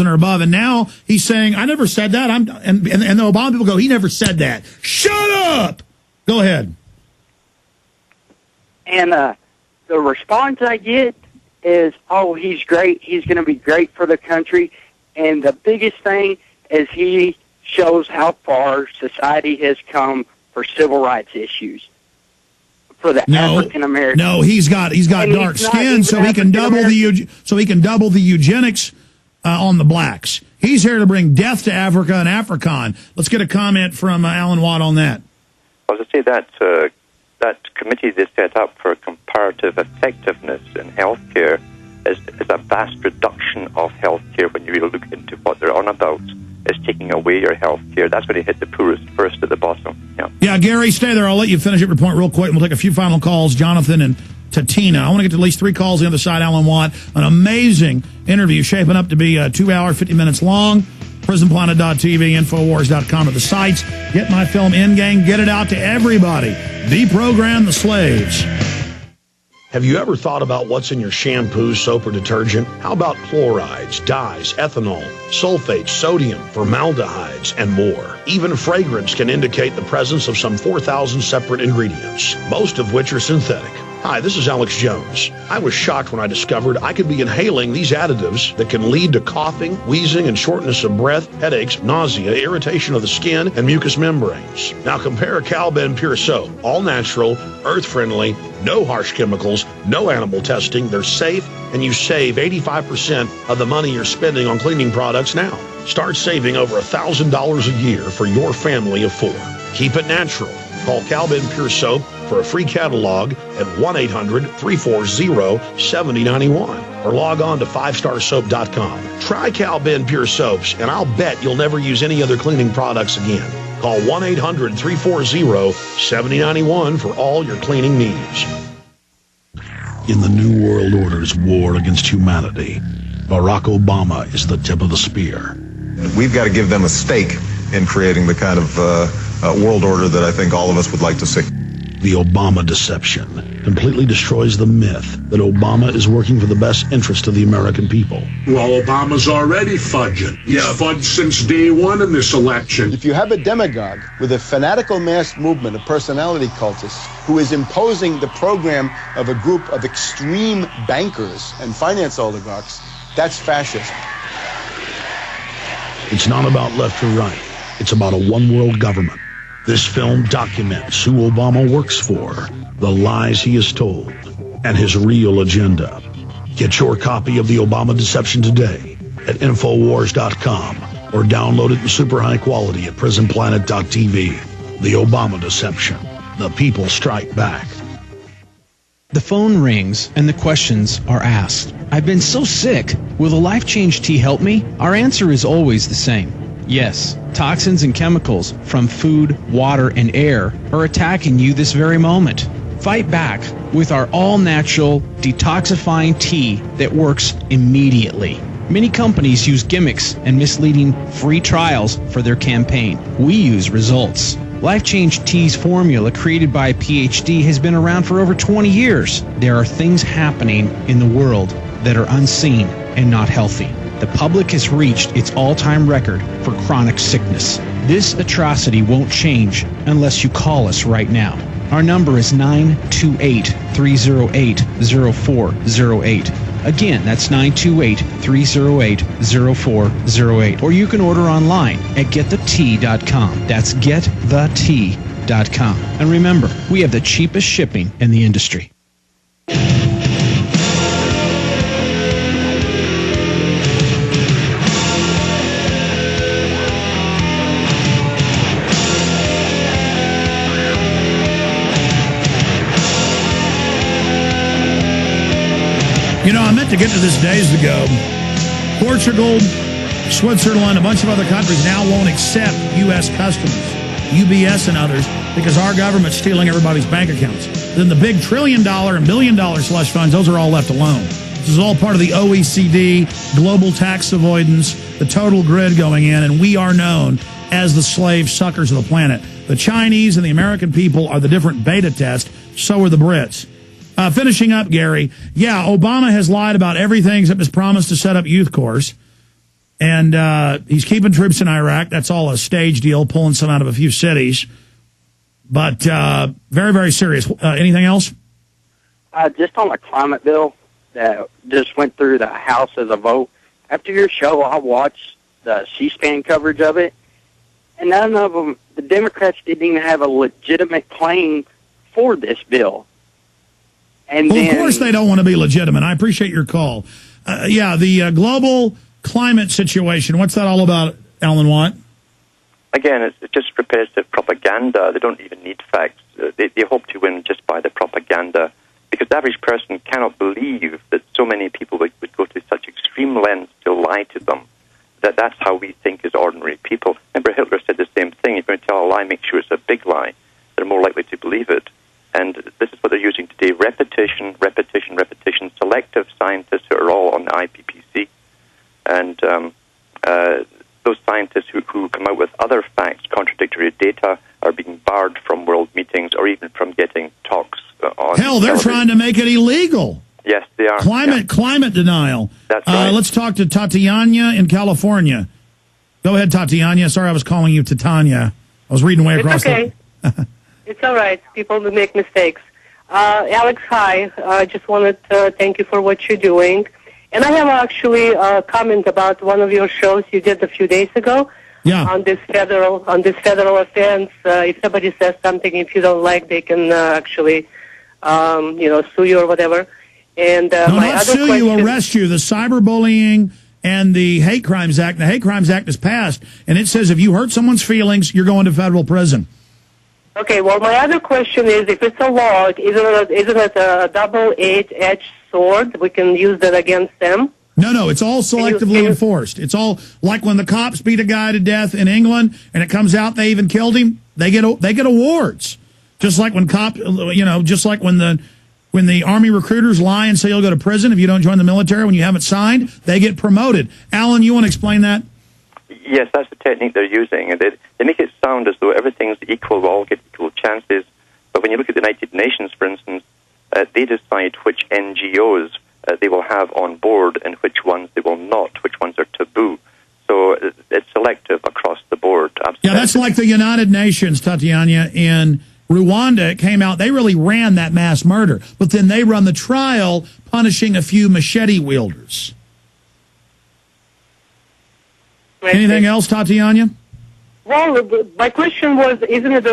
or above, and now he's saying, I never said that. And the Obama people go, he never said that. Shut up! Go ahead. And the response I get is, oh, he's great. He's going to be great for the country. And the biggest thing is he shows how far society has come for civil rights issues for the African American. No, he's got dark skin, so he can double the eugenics on the blacks. He's here to bring death to Africa and Afrikaan. Let's get a comment from Alan Watt on that. I was to say that committee they set up for comparative effectiveness in healthcare is a vast reduction of healthcare when you really look into what they're on about. Is taking away your health care. That's when you hit the poorest first at the bottom. Yeah, Gary, stay there. I'll let you finish up your point real quick, and we'll take a few final calls. Jonathan and Tatina. I want to get to at least 3 calls on the other side. Alan Watt, an amazing interview shaping up to be 2 hour, 50 minutes long. PrisonPlanet.tv, Infowars.com are the sites. Get my film Endgame. Get it out to everybody. Deprogram the slaves. Have you ever thought about what's in your shampoo, soap, or detergent? How about chlorides, dyes, ethanol, sulfates, sodium, formaldehydes, and more? Even fragrance can indicate the presence of some 4,000 separate ingredients, most of which are synthetic. Hi, this is Alex Jones. I was shocked when I discovered I could be inhaling these additives that can lead to coughing, wheezing, and shortness of breath, headaches, nausea, irritation of the skin, and mucous membranes. Now compare Cal-Ben Pure Soap. All natural, earth-friendly, no harsh chemicals, no animal testing. They're safe, and you save 85% of the money you're spending on cleaning products now. Start saving over $1,000 a year for your family of 4. Keep it natural. Call Cal-Ben Pure Soap for a free catalog at 1-800-340-7091 or log on to 5starsoap.com. Try Cal-Ben Pure Soaps, and I'll bet you'll never use any other cleaning products again. Call 1-800-340-7091 for all your cleaning needs. In the New World Order's war against humanity, Barack Obama is the tip of the spear. We've got to give them a stake in creating the kind of world order that I think all of us would like to see. The Obama deception completely destroys the myth that Obama is working for the best interest of the American people. Well, Obama's already fudging. He's fudged since day one in this election. If you have a demagogue with a fanatical mass movement of personality cultists who is imposing the program of a group of extreme bankers and finance oligarchs, that's fascism. It's not about left or right. It's about a one-world government. This film documents who Obama works for, the lies he has told, and his real agenda. Get your copy of The Obama Deception today at Infowars.com or download it in super high quality at PrisonPlanet.tv. The Obama Deception. The people strike back. The phone rings and the questions are asked. I've been so sick. Will the Life Change tea help me? Our answer is always the same. Yes, toxins and chemicals from food, water, and air are attacking you this very moment. Fight back with our all-natural detoxifying tea that works immediately. Many companies use gimmicks and misleading free trials for their campaign. We use results. Life Change Tea's formula, created by a PhD, has been around for over 20 years. There are things happening in the world that are unseen and not healthy. The public has reached its all-time record for chronic sickness. This atrocity won't change unless you call us right now. Our number is 928-308-0408. Again, that's 928-308-0408. Or you can order online at getthetea.com. That's getthetea.com. And remember, we have the cheapest shipping in the industry. You know, I meant to get to this days ago. Portugal, Switzerland, a bunch of other countries now won't accept U.S. customers, UBS and others, because our government's stealing everybody's bank accounts. Then the big $1 trillion and $1 billion slush funds, those are all left alone. This is all part of the OECD, global tax avoidance, the total grid going in, and we are known as the slave suckers of the planet. The Chinese and the American people are the different beta test, so are the Brits. Finishing up, Gary, yeah, Obama has lied about everything except his promise to set up youth corps. And he's keeping troops in Iraq. That's all a stage deal, pulling some out of a few cities. But very, very serious. Anything else? Just on the climate bill that just went through the House as a vote. After your show, I watched the C-SPAN coverage of it, and none of them, the Democrats didn't even have a legitimate claim for this bill. And well, of course they don't want to be legitimate. I appreciate your call. The global climate situation, what's that all about, Alan Watt? Again, it's just repetitive propaganda. They don't even need facts. They hope to win just by the propaganda, because the average person cannot believe that so many people would go to such extreme lengths to lie to them. That's how we think as ordinary people. Remember, Hitler said the same thing. If you're going to tell a lie, make sure it's a big lie. They're more likely to believe it. And this is what they're using today. Repetition, repetition, repetition. Selective scientists who are all on the IPCC. And those scientists who come out with other facts, contradictory data, are being barred from world meetings or even from getting talks on Hell, they're television. trying to make it illegal. Yes, they are. Climate denial. That's right. Let's talk to Tatiana in California. Go ahead, Tatiana. Sorry, I was calling you Titania. I was reading way across. It's okay. It's all right. People do make mistakes. Alex, hi. I just wanted to thank you for what you're doing. And I have actually a comment about one of your shows you did a few days ago. Yeah. On this federal offense. If somebody says something, if you don't like, they can actually, sue you or whatever. And no, my not other sue question, you, arrest you. The Cyberbullying and the Hate Crimes Act. The Hate Crimes Act is passed, and it says if you hurt someone's feelings, you're going to federal prison. Okay, well, my other question is, if it's a law, isn't it a double-edged sword? We can use that against them? No, it's all selectively enforced. It's all like when the cops beat a guy to death in England, and it comes out they even killed him. They get awards, just like when when the Army recruiters lie and say you'll go to prison if you don't join the military when you haven't signed, they get promoted. Alan, you want to explain that? Yes, that's the technique they're using. They make it sound as though everything's equal, we all get equal chances. But when you look at the United Nations, for instance, they decide which NGOs they will have on board and which ones they will not, which ones are taboo. So it's selective across the board. Absolutely. Yeah, that's like the United Nations, Tatiana, in Rwanda. It came out, they really ran that mass murder, but then they run the trial punishing a few machete wielders. Anything else, Tatiana? Well, my question was, isn't it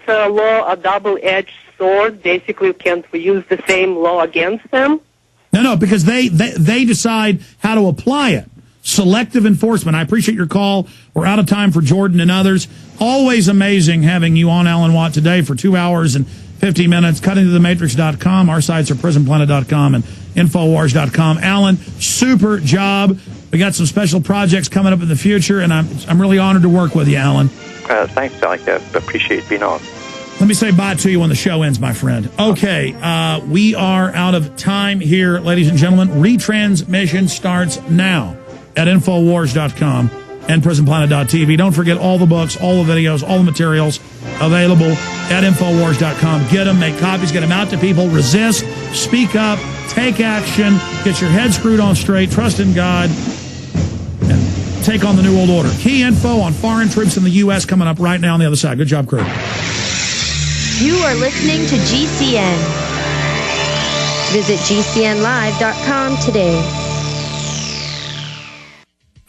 law a double-edged sword? Basically, can't we use the same law against them? No, because they decide how to apply it. Selective enforcement. I appreciate your call. We're out of time for Jordan and others. Always amazing having you on, Alan Watt, today for 2 hours and 50 minutes. CuttingToTheMatrix.com. Our sites are PrisonPlanet.com and Infowars.com. Alan, super job. We got some special projects coming up in the future, and I'm really honored to work with you, Alan. Thanks, Alec. I appreciate being on. Let me say bye to you when the show ends, my friend. Okay, we are out of time here, ladies and gentlemen. Retransmission starts now at Infowars.com and PrisonPlanet.tv. Don't forget all the books, all the videos, all the materials available at Infowars.com. Get them, make copies, get them out to people. Resist, speak up, take action, get your head screwed on straight, trust in God, and take on the New World Order. Key info on foreign troops in the U.S. coming up right now on the other side. Good job, crew. You are listening to GCN. Visit GCNlive.com today.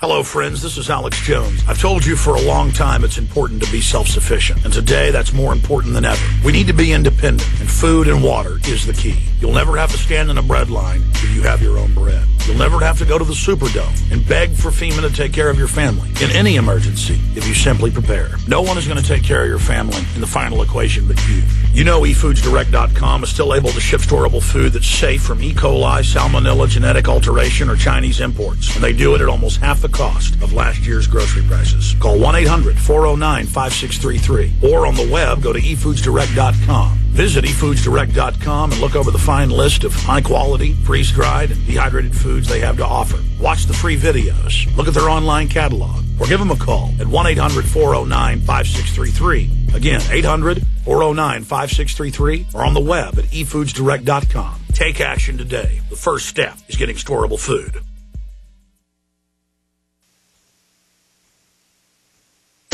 Hello, friends. This is Alex Jones. I've told you for a long time it's important to be self-sufficient. And today, that's more important than ever. We need to be independent, and food and water is the key. You'll never have to stand in a bread line if you have your own bread. You'll never have to go to the Superdome and beg for FEMA to take care of your family in any emergency if you simply prepare. No one is going to take care of your family in the final equation but you. You know eFoodsDirect.com is still able to ship storable food that's safe from E. coli, salmonella, genetic alteration, or Chinese imports. And they do it at almost half the cost of last year's grocery prices. Call 1-800-409-5633 or on the web, go to eFoodsDirect.com. Visit eFoodsDirect.com and look over the fine list of high-quality, freeze-dried, and dehydrated foods they have to offer. Watch the free videos. Look at their online catalog. Or give them a call at 1-800-409-5633. Again, 800-409-5633 or on the web at eFoodsDirect.com. Take action today. The first step is getting storable food.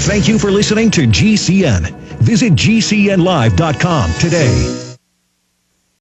Thank you for listening to GCN. Visit GCNlive.com today.